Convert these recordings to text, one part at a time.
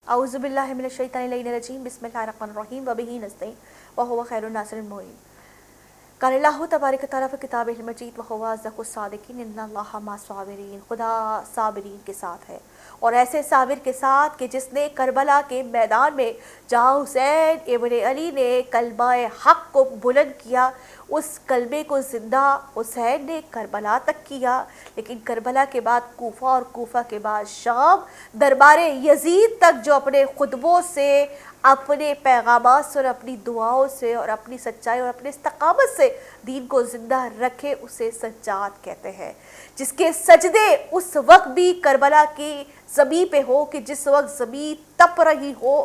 اعوذ باللہ من الشیطان الرجیم بسم اللہ الرحمن الرحیم وبہ نستعین وہو خیر الناصر المعین۔ قال اللہ تبارک تعالیٰ فی کتابہ المجید وہو اصدق الصادقین ان اللہ مع الصابرین، خدا صابرین کے ساتھ ہے، اور ایسے صابر کے ساتھ کہ جس نے کربلا کے میدان میں جہاں حسین ابن علی نے کلمہ حق کو بلند کیا، اس کلمے کو زندہ حسین نے کربلا تک کیا، لیکن کربلا کے بعد کوفہ اور کوفہ کے بعد شام، دربار یزید تک جو اپنے خطبوں سے، اپنے پیغامات سے اور اپنی دعاؤں سے اور اپنی سچائی اور اپنے استقامت سے دین کو زندہ رکھے، اسے سجاد کہتے ہیں، جس کے سجدے اس وقت بھی کربلا کی زمین پہ ہو کہ جس وقت زمین تپ رہی ہو،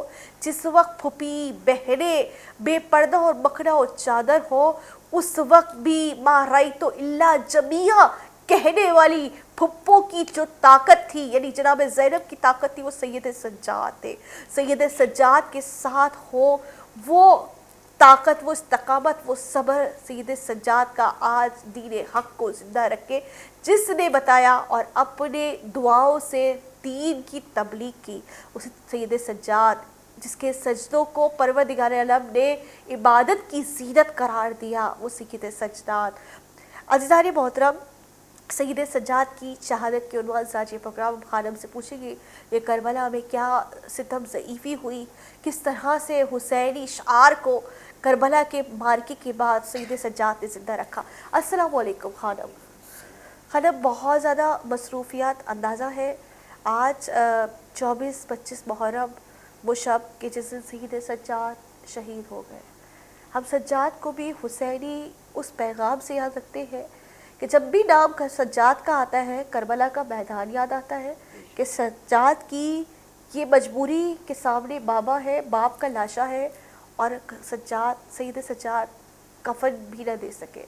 جس وقت پھپھی بہنیں بے پردہ اور مکھنا اور چادر ہو، اس وقت بھی ما رأیت الا جمیعا کہنے والی پھپھو کی جو طاقت تھی، یعنی جناب زینب کی طاقت تھی، وہ سید سجاد تھے۔ سید سجاد کے ساتھ ہو وہ طاقت، وہ استقامت، وہ صبر، سید سجاد کا آج دین حق کو زندہ رکھے، جس نے بتایا اور اپنے دعاؤں سے دین کی تبلیغ کی، اس سید سجاد جس کے سجدوں کو پروردگار عالم نے عبادت کی زینت قرار دیا، وہ سید سجاد۔ عزیزان محترم، سید سجاد کی شہادت کے عنوان سے آج یہ پروگرام خانم سے پوچھیں گے یہ کربلا میں کیا ستم ضعیفی ہوئی، کس طرح سے حسینی شعار کو کربلا کے مارکے کے بعد سید سجاد نے زندہ رکھا۔ السلام علیکم خانم۔ خانم، بہت زیادہ مصروفیات اندازہ ہے، آج 24-25 محرم وہ شب کہ جس دن سید سجاد شہید ہو گئے۔ ہم سجاد کو بھی حسینی اس پیغام سے یاد رکھتے ہیں کہ جب بھی نام کا سجاد کا آتا ہے، کربلا کا میدان یاد آتا ہے کہ سجاد کی یہ مجبوری کے سامنے بابا ہے، باپ کا لاشا ہے، اور سجاد، سید سجاد کفن بھی نہ دے سکے۔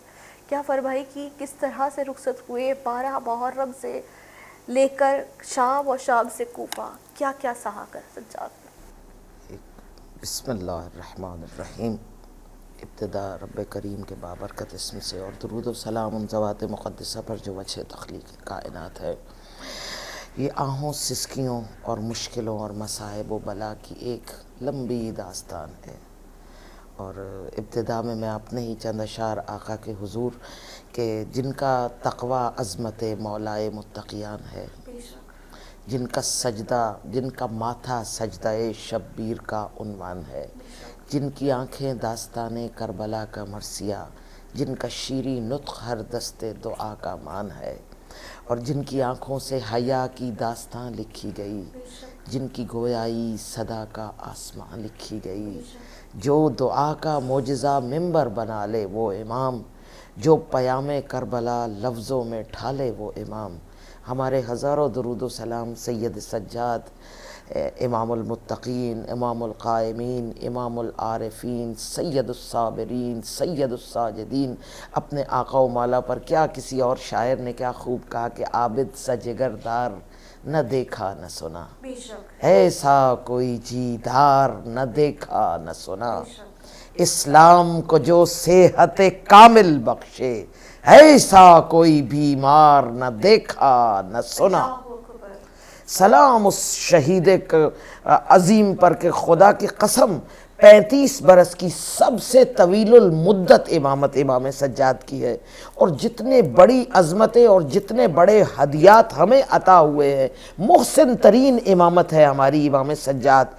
کیا فرمائی کی کس طرح سے رخصت ہوئے 12 محرم سے لے کر شام اور شام سے کوفہ، کیا کیا سہا کر سجاد؟ بسم اللہ الرحمن الرحیم۔ ابتدا رب کریم کے بابرکت اسم سے اور درود و سلام ان ذوات مقدسہ پر جو وجہ تخلیق کائنات ہے۔ یہ آہوں، سسکیوں اور مشکلوں اور مصائب و بلا کی ایک لمبی داستان ہے، اور ابتدا میں اپنے ہی چند اشعار آقا کے حضور کہ جن کا تقوی عظمت مولائے متقیان ہے، جن کا سجدہ، جن کا ماتھا سجدہ شبیر کا عنوان ہے، جن کی آنکھیں داستان کربلا کا مرثیہ، جن کا شیریں نطق ہر دست دعا کا مان ہے، اور جن کی آنکھوں سے حیا کی داستان لکھی گئی، جن کی گویائی صدا کا آسمان لکھی گئی، جو دعا کا معجزہ منبر بنا لے وہ امام، جو پیام کربلا لفظوں میں ڈھالے وہ امام۔ ہمارے ہزاروں درود و سلام سید سجاد، امام المتقین، امام القائمین، امام العارفین، سید الصابرین، سید الساجدین، اپنے آقا و مولا پر۔ کیا کسی اور شاعر نے کیا خوب کہا کہ عابد سا جگردار نہ دیکھا نہ سنا، ایسا کوئی جیدار نہ دیکھا نہ سنا، اسلام کو جو صحت کامل بخشے، ایسا کوئی بیمار نہ دیکھا نہ سنا۔ سلام اس شہید عظیم پر کہ خدا کی قسم 35 برس کی سب سے طویل المدت امامت امام سجاد کی ہے، اور جتنے بڑی عظمتیں اور جتنے بڑے ہدیات ہمیں عطا ہوئے ہیں، محسن ترین امامت ہے ہماری امام سجاد۔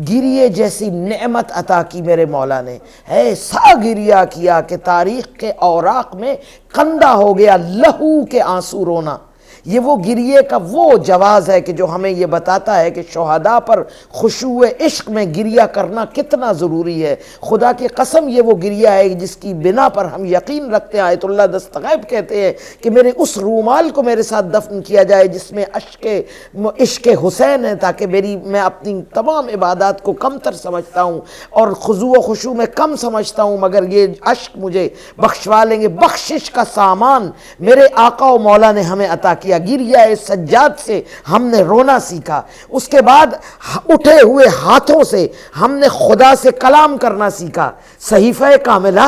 گریے جیسی نعمت عطا کی میرے مولا نے، ایسا گریہ کیا کہ تاریخ کے اوراق میں کندہ ہو گیا لہو کے آنسو رونا۔ یہ وہ گریے کا وہ جواز ہے کہ جو ہمیں یہ بتاتا ہے کہ شہداء پر خشوع عشق میں گریہ کرنا کتنا ضروری ہے۔ خدا کی قسم یہ وہ گریہ ہے جس کی بنا پر ہم یقین رکھتے ہیں، آیت اللہ دستغیب کہتے ہیں کہ میرے اس رومال کو میرے ساتھ دفن کیا جائے جس میں عشق حسین ہے، تاکہ میں اپنی تمام عبادات کو کمتر سمجھتا ہوں اور خضوع و خشوع میں کم سمجھتا ہوں، مگر یہ عشق مجھے بخشوا لیں گے۔ بخشش کا سامان میرے آقا و مولا نے ہمیں عطا کیا۔ گریہ سجاد سے ہم نے رونا سیکھا، اس کے بعد اٹھے ہوئے ہاتھوں سے ہم نے خدا سے کلام کرنا سیکھا۔ صحیفہ کاملہ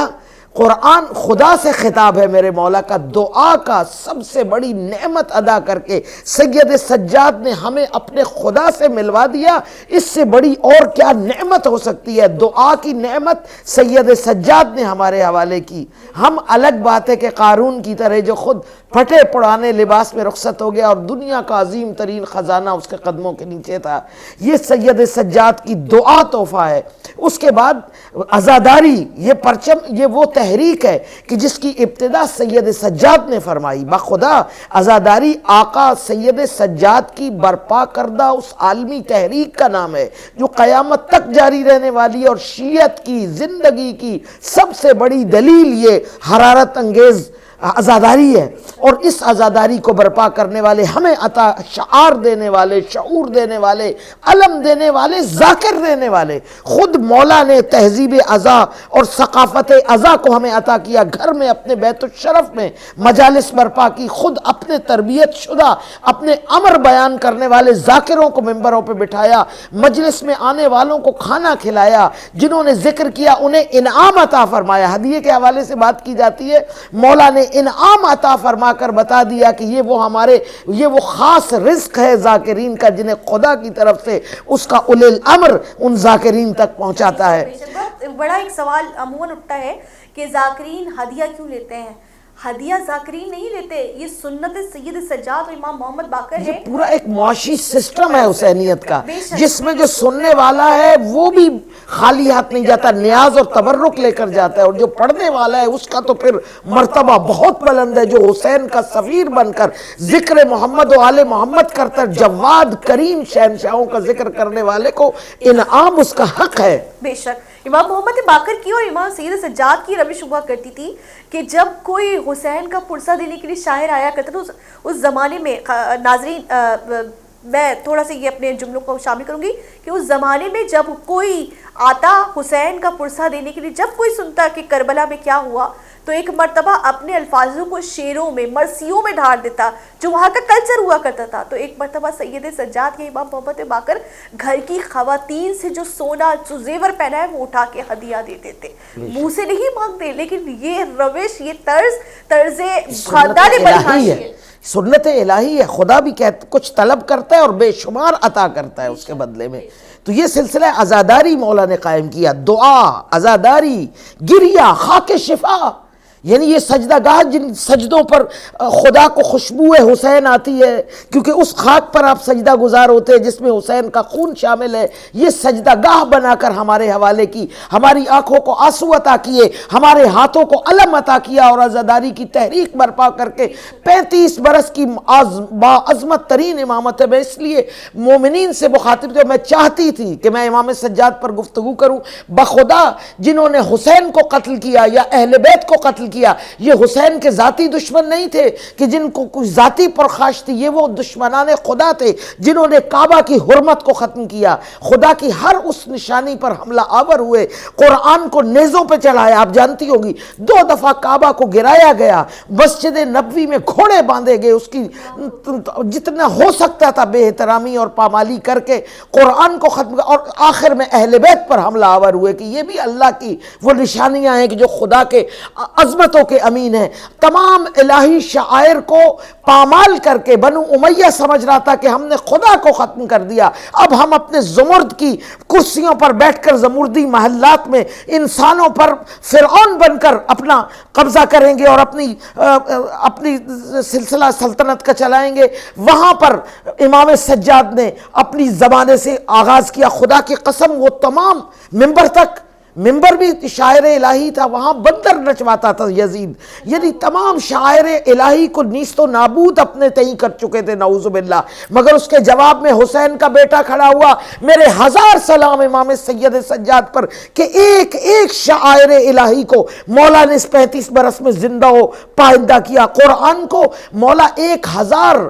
قرآن خدا سے خطاب ہے میرے مولا کا، دعا کا سب سے بڑی نعمت ادا کر کے سید سجاد نے ہمیں اپنے خدا سے ملوا دیا۔ اس سے بڑی اور کیا نعمت ہو سکتی ہے؟ دعا کی نعمت سید سجاد نے ہمارے حوالے کی۔ ہم الگ بات ہے کہ قارون کی طرح جو خود پھٹے پڑانے لباس میں رخصت ہو گیا اور دنیا کا عظیم ترین خزانہ اس کے قدموں کے نیچے تھا، یہ سید سجاد کی دعا تحفہ ہے۔ اس کے بعد عزاداری، یہ پرچم، یہ وہ تحریک ہے کہ جس کی ابتدا سید سجاد نے فرمائی۔ بخدا عزاداری آقا سید سجاد کی برپا کردہ اس عالمی تحریک کا نام ہے جو قیامت تک جاری رہنے والی ہے، اور شیعت کی زندگی کی سب سے بڑی دلیل یہ حرارت انگیز عزاداری ہے۔ اور اس عزاداری کو برپا کرنے والے، ہمیں عطا شعار دینے والے، شعور دینے والے، علم دینے والے، ذاکر دینے والے، خود مولا نے تہذیب عزا اور ثقافت عزا کو ہمیں عطا کیا۔ گھر میں اپنے بیت الشرف میں مجالس برپا کی، خود اپنے تربیت شدہ اپنے امر بیان کرنے والے ذاکروں کو ممبروں پہ بٹھایا، مجلس میں آنے والوں کو کھانا کھلایا، جنہوں نے ذکر کیا انہیں انعام عطا فرمایا۔ ہدیے کے حوالے سے بات کی جاتی ہے، مولا نے انعام عطا فرما کر بتا دیا کہ یہ وہ خاص رزق ہے ذاکرین کا جنہیں خدا کی طرف سے اس کا اولی الامر ان ذاکرین تک پہنچاتا ہے۔ بڑا ایک سوال عموماً اٹھتا ہے کہ ذاکرین ہدیہ کیوں لیتے ہیں؟ ہدیہ ذاکرین نہیں لیتے، یہ سنت سید سجاد و امام محمد باقر ہے۔ یہ پورا ایک معاشی سسٹم ہے حسینیت کا، جس میں جو سننے والا ہے وہ بھی خالی ہاتھ نہیں جاتا، نیاز اور تبرک لے کر جاتا ہے، اور جو پڑھنے والا ہے اس کا تو پھر مرتبہ بہت بلند ہے، جو حسین کا سفیر بن کر ذکر محمد و آل محمد کرتا، جواد کریم شہنشاہوں کا ذکر کرنے والے کو انعام اس کا حق ہے۔ بے شک امام محمد باقر کی اور امام سید سجاد کی روش ہوا کرتی تھی کہ جب کوئی حسین کا پرسہ دینے کے لیے شاعر آیا کرتا تھا اس زمانے میں، ناظرین میں تھوڑا سا یہ اپنے جملوں کو شامل کروں گی کہ اس زمانے میں جب کوئی آتا حسین کا پرسہ دینے کے لیے، جب کوئی سنتا کہ کربلا میں کیا ہوا، تو ایک مرتبہ اپنے الفاظوں کو شعروں میں، مرثیوں میں ڈھال دیتا، جو وہاں کا کلچر ہوا کرتا تھا۔ تو ایک مرتبہ سید سجاد کے امام محمد باقر گھر کی خواتین سے جو سونا جو زیور پہنا ہے وہ اٹھا کے ہدیہ دیتے تھے، منہ سے نہیں مانگتے، لیکن یہ روش، یہ طرز خاندان بنی ہاشم ہے، سنت الہی ہے۔ خدا بھی کچھ طلب کرتا ہے اور بے شمار عطا کرتا ہے اس کے بدلے میں۔ تو یہ سلسلہ عزاداری مولا نے قائم کیا، دعا، عزاداری، گریہ، خاک شفا، یعنی یہ سجدہ گاہ جن سجدوں پر خدا کو خوشبو حسین آتی ہے، کیونکہ اس خاک پر آپ سجدہ گزار ہوتے ہیں جس میں حسین کا خون شامل ہے، یہ سجدہ گاہ بنا کر ہمارے حوالے کی، ہماری آنکھوں کو آنسو عطا کیے، ہمارے ہاتھوں کو علم عطا کیا، اور عزاداری کی تحریک برپا کر کے 35 برس کی عظمت ترین امامت ہے۔ میں اس لیے مومنین سے مخاطب تھے، میں چاہتی تھی کہ میں امام سجاد پر گفتگو کروں۔ بخدا جنہوں نے حسین کو قتل کیا یا اہل بیت کو قتل کیا، یہ حسین کے ذاتی دشمن نہیں تھے کہ جن کو کوئی ذاتی پرخاش تھی، یہ وہ دشمنان خدا تھے جنہوں نے کعبہ کی حرمت کو ختم کیا، خدا کی ہر اس نشانی پر حملہ آور ہوئے، قرآن کو نیزوں پہ چڑھایا۔ آپ جانتی ہوگی 2 دفعہ کعبہ کو گرایا گیا، مسجد نبوی میں گھوڑے باندھے گئے، اس کی جتنا ہو سکتا تھا بے احترامی اور پامالی کر کے قرآن کو ختم، اور آخر میں اہل بیت پر حملہ آور ہوئے کہ یہ بھی اللہ کی وہ نشانیاں ہیں کہ جو خدا کے عظمتوں کے امین ہیں۔ تمام الہی شعائر کو پامال کر کے بنو امیہ سمجھ رہا تھا کہ ہم نے خدا کو ختم کر دیا، اب ہم اپنے زمرد کی کرسیوں پر بیٹھ کر زمردی محلات میں انسانوں پر فرعون بن کر اپنا قبضہ کریں گے اور اپنی سلسلہ سلطنت کا چلائیں گے۔ وہاں پر امام سجاد نے اپنی زمانے سے آغاز کیا، خدا کی قسم وہ تمام ممبر تک، ممبر بھی شاعر الہی تھا، وہاں بندر نچواتا تھا یزید، یعنی تمام شاعر الہی کو نیست و نابود اپنے تئیں کر چکے تھے، نعوذ باللہ۔ مگر اس کے جواب میں حسین کا بیٹا کھڑا ہوا، میرے 1000 سلام امام سید سجاد پر کہ ایک ایک شاعر الہی کو مولا نے اس 35 برس میں زندہ و پائندہ کیا۔ قرآن کو مولا 1000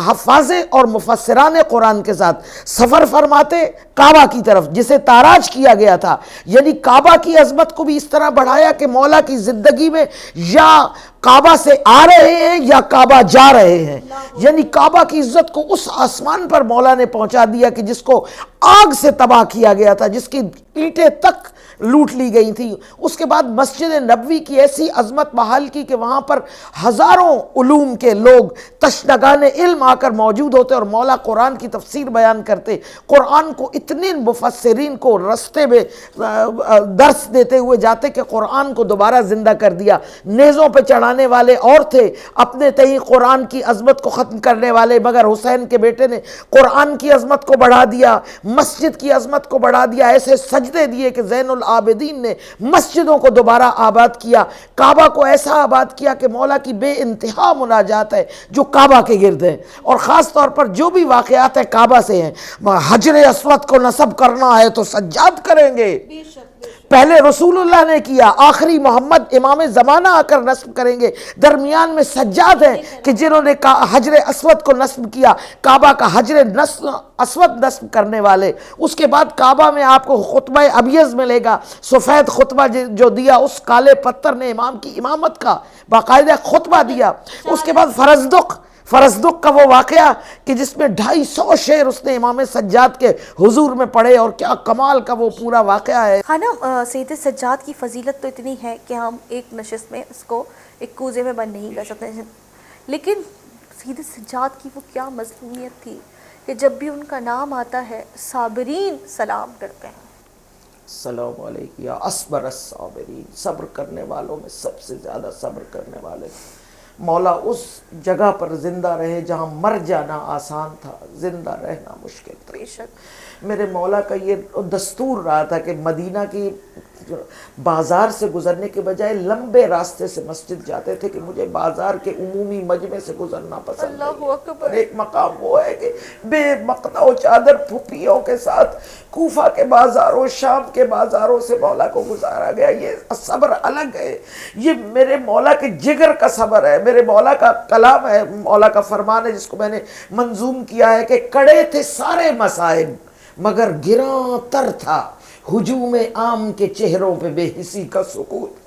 حفاظ اور مفسران قرآن کے ساتھ سفر فرماتے کعبہ کی طرف، جسے تاراج کیا گیا تھا، یعنی کعبہ کی عظمت کو بھی اس طرح بڑھایا کہ مولا کی زندگی میں یا کعبہ سے آ رہے ہیں یا کعبہ جا رہے ہیں، یعنی کعبہ کی عزت کو اس آسمان پر مولا نے پہنچا دیا کہ جس کو آگ سے تباہ کیا گیا تھا، جس کی اینٹیں تک لوٹ لی گئی تھیں. اس کے بعد مسجد نبوی کی ایسی عظمت بحال کی کہ وہاں پر ہزاروں علوم کے لوگ تشنگان علم آ کر موجود ہوتے اور مولا قرآن کی تفسیر بیان کرتے. قرآن کو اتنے مفسرین کو رستے میں درس دیتے ہوئے جاتے کہ قرآن کو دوبارہ زندہ کر دیا. نیزوں پہ چڑھانے والے اور تھے اپنے تئیں قرآن کی عظمت کو ختم کرنے والے، مگر حسین کے بیٹے نے قرآن کی عظمت کو بڑھا دیا، مسجد کی عظمت کو بڑھا دیا. ایسے سجدے دیے کہ زین العابدین نے مسجدوں کو دوبارہ آباد کیا، کعبہ کو ایسا آباد کیا کہ مولا کی بے انتہا مناجات ہے جو کعبہ کے گرد ہیں. اور خاص طور پر جو بھی واقعات ہیں کعبہ سے ہیں. حجر اسود کو نصب کرنا ہے تو سجاد کریں گے، پہلے رسول اللہ نے کیا، آخری محمد امام زمانہ آ کر نصب کریں گے. درمیان میں سجاد ہیں کہ جنہوں نے حجر اسود کو نصب کیا، کعبہ کا حجر اسود نصب کرنے والے. اس کے بعد کعبہ میں آپ کو خطبہ ابیض ملے گا، سفید خطبہ جو دیا اس کالے پتھر نے امام کی امامت کا باقاعدہ خطبہ دیا. اس کے بعد فرزدق کا وہ واقعہ کہ جس میں 250 شعر اس نے امام سجاد کے حضور میں پڑھے، اور کیا کمال کا وہ پورا واقعہ ہے. ہاں نا، سید سجاد کی فضیلت تو اتنی ہے کہ ہم ایک نشست میں اس کو ایک کوزے میں بند نہیں کر سکتے. لیکن سید سجاد کی وہ کیا مضمونیت تھی کہ جب بھی ان کا نام آتا ہے صابرین سلام کرتے ہیں. السلام علیکم یا اصبر الصابرین، صبر کرنے والوں میں سب سے زیادہ صبر کرنے والے. مولا اس جگہ پر زندہ رہے جہاں مر جانا آسان تھا، زندہ رہنا مشکل تھا. بے شک میرے مولا کا یہ دستور رہا تھا کہ مدینہ کی بازار سے گزرنے کے بجائے لمبے راستے سے مسجد جاتے تھے کہ مجھے بازار کے عمومی مجمع سے گزرنا پسند نہیں. اللہ اکبر. اور ایک مقام وہ ہے کہ بے مقطع و چادر پھپھیوں کے ساتھ کوفہ کے بازاروں، شام کے بازاروں سے مولا کو گزارا گیا. یہ صبر الگ ہے، یہ میرے مولا کے جگر کا صبر ہے، میرے مولا کا کلام ہے، مولا کا فرمان ہے جس کو میں نے منظوم کیا ہے کہ کڑے تھے سارے مصائب مگر گراں تر تھا ہجوم عام کے چہروں پہ بے حسی کا سکوت.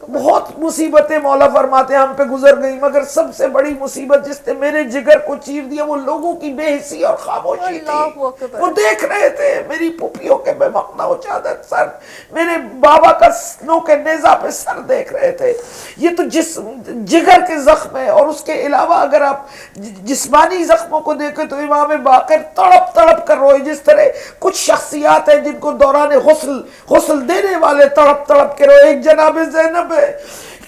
بہت مصیبتیں مولا فرماتے ہیں ہم پہ گزر گئی، مگر سب سے بڑی مصیبت جس نے میرے جگر کو چیر دیا وہ لوگوں کی بے حسی اور خاموشی تھی. وہ دیکھ رہے تھے میری پھپھیوں کے بے مقطع و چادر سر، میرے بابا کا سنو کے نیزہ پہ سر دیکھ رہے تھے. یہ تو جگر کے زخم ہے. اور اس کے علاوہ اگر آپ جسمانی زخموں کو دیکھیں تو امام باقر تڑپ تڑپ کر روئے. جس طرح کچھ شخصیات ہیں جن کو دوران غسل دینے والے تڑپ تڑپ کے روئے. ایک جناب زینب ہے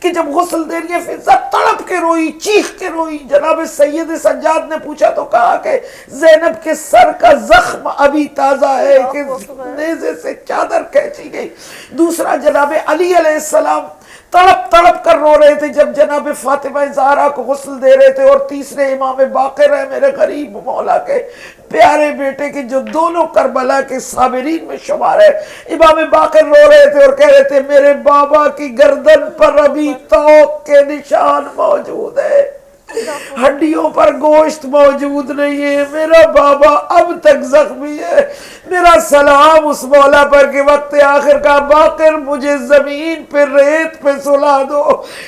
کہ جب غسل دے رہی ہے فضا تڑپ کے روئی، چیخ کے روئی. جناب سید سجاد نے پوچھا تو کہا کہ زینب کے سر کا زخم ابھی تازہ ہے کہ نیزے سے چادر کھینچی گئی. دوسرا جناب علی علیہ السلام تڑپ تڑپ کر رو رہے تھے جب جناب فاطمہ زہرا کو غسل دے رہے تھے. اور تیسرے امام باقر ہے میرے غریب مولا کے پیارے بیٹے کے جو دونوں کربلا کے صابرین میں شمار ہے. امام باقر رو رہے تھے اور کہہ رہے تھے میرے بابا کی گردن پر ابھی توق کے نشان موجود ہے، ہڈیوں پر گوشت موجود نہیں ہے، میرا بابا اب تک زخمی ہے. میرا سلام اس مولا پر کہ وقت آخر کا باقر مجھے زمین پہ ریت پہ سلا دو.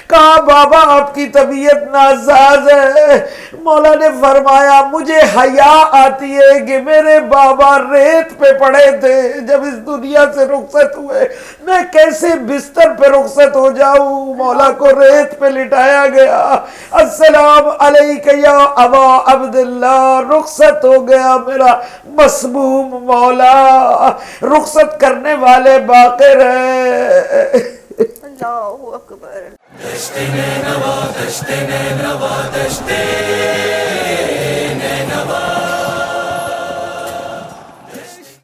کہا بابا آپ کی طبیعت ناساز ہے. مولا نے فرمایا مجھے حیا آتی ہے کہ میرے بابا ریت پہ پڑے تھے جب اس دنیا سے رخصت ہوئے، میں کیسے بستر پہ رخصت ہو جاؤں. مولا کو ریت پہ لٹایا گیا. السلام علیک یا ابا عبداللہ، رخصت ہو گیا میرا مسموم مولا. رخصت کرنے والے باقر ہیں. اللہ اکبر. دشت نینوا دشت